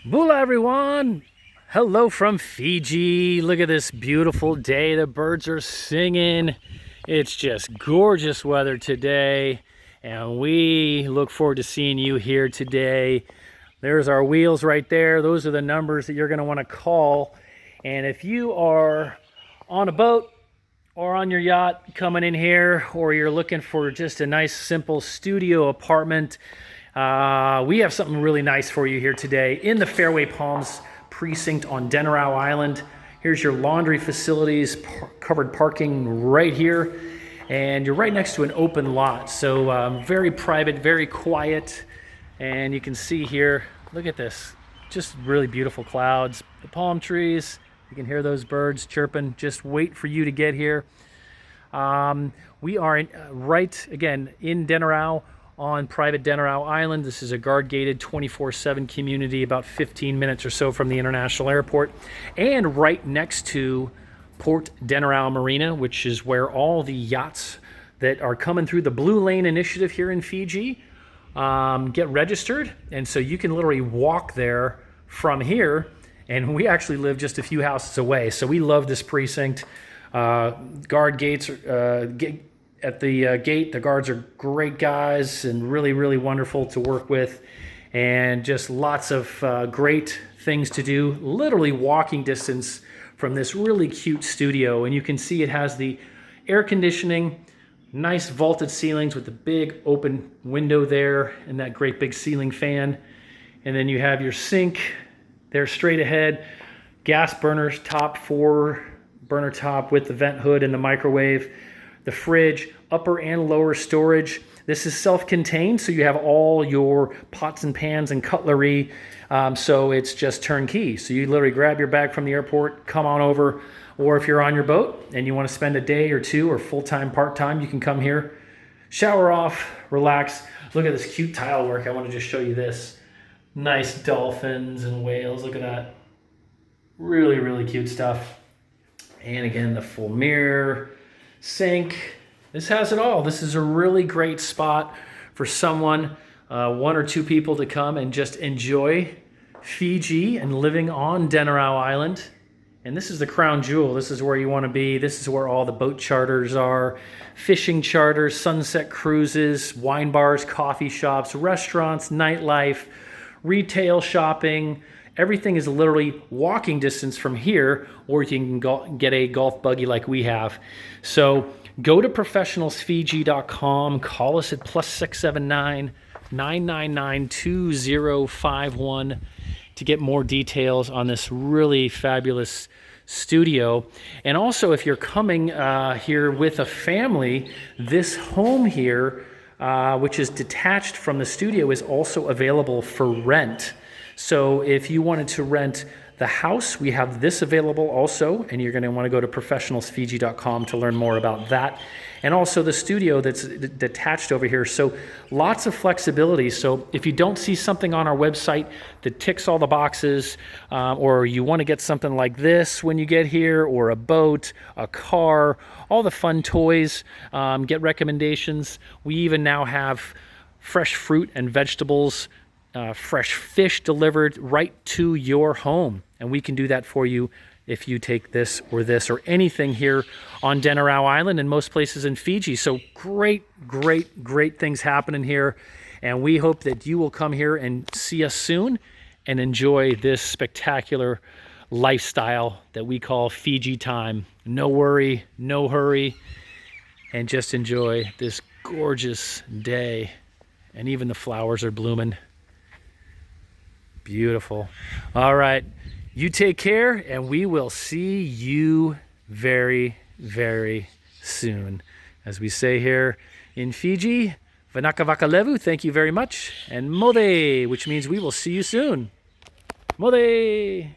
Bula everyone! Hello from Fiji. Look at this beautiful day. The birds are singing. It's just gorgeous weather today. And we look forward to seeing you here today. There's our wheels right there. Those are the numbers that you're going to want to call. And if you are on a boat or on your yacht coming in here, or you're looking for just a nice simple studio apartment, we have something really nice for you here today in the Fairway Palms precinct on Denarau Island. Here's your laundry facilities, covered parking right here, and you're right next to an open lot. So very private, very quiet, and you can see here, look at this, just really beautiful clouds, the palm trees. You can hear those birds chirping. Just wait for you to get here. We are right, again, in Denarau on private Denarau Island. This is a guard-gated 24/7 community, about 15 minutes or so from the international airport, and right next to Port Denarau Marina, which is where all the yachts that are coming through the Blue Lane Initiative here in Fiji get registered. And so you can literally walk there from here. And we actually live just a few houses away. So we love this precinct. Guard gates at the gate. The guards are great guys and really, really wonderful to work with. And just lots of great things to do. Literally walking distance from this really cute studio. And you can see it has the air conditioning, nice vaulted ceilings with the big open window there and that great big ceiling fan. And then you have your sink. They're straight ahead, gas burners, top 4-burner top with the vent hood and the microwave, the fridge, upper and lower storage. This is self-contained, so you have all your pots and pans and cutlery, so it's just turnkey. So you literally grab your bag from the airport, come on over, or if you're on your boat and you want to spend a day or two or full-time, part-time, you can come here, shower off, relax. Look at this cute tile work. I want to just show you this. Nice dolphins and whales. Look at that. Really, really cute stuff. And again, the full mirror, sink. This has it all. This is a really great spot for someone, 1 or 2 people to come and just enjoy Fiji and living on Denarau Island. And this is the crown jewel. This is where you want to be. This is where all the boat charters are, fishing charters, sunset cruises, wine bars, coffee shops, restaurants, nightlife, retail shopping. Everything is literally walking distance from here, or you can get a golf buggy like we have. So go to professionalsfiji.com, call us at +679 999 2051 to get more details on this really fabulous studio. And also, if you're coming here with a family, this home here, which is detached from the studio, is also available for rent. So if you wanted to rent the house, we have this available also, and you're going to want to go to professionalsfiji.com to learn more about that. And also the studio that's detached over here. So lots of flexibility. So if you don't see something on our website that ticks all the boxes, or you want to get something like this when you get here, or a boat, a car, all the fun toys, get recommendations. We even now have fresh fruit and vegetables, fresh fish delivered right to your home. And we can do that for you if you take this or anything here on Denarau Island and most places in Fiji. So great, great, great things happening here. And we hope that you will come here and see us soon and enjoy this spectacular lifestyle that we call Fiji time. No worry, no hurry, and just enjoy this gorgeous day. And even the flowers are blooming. Beautiful. All right. You take care, and we will see you very, very soon. As we say here in Fiji, Vanaka Vakalevu, thank you very much, and Mode, which means we will see you soon. Mode!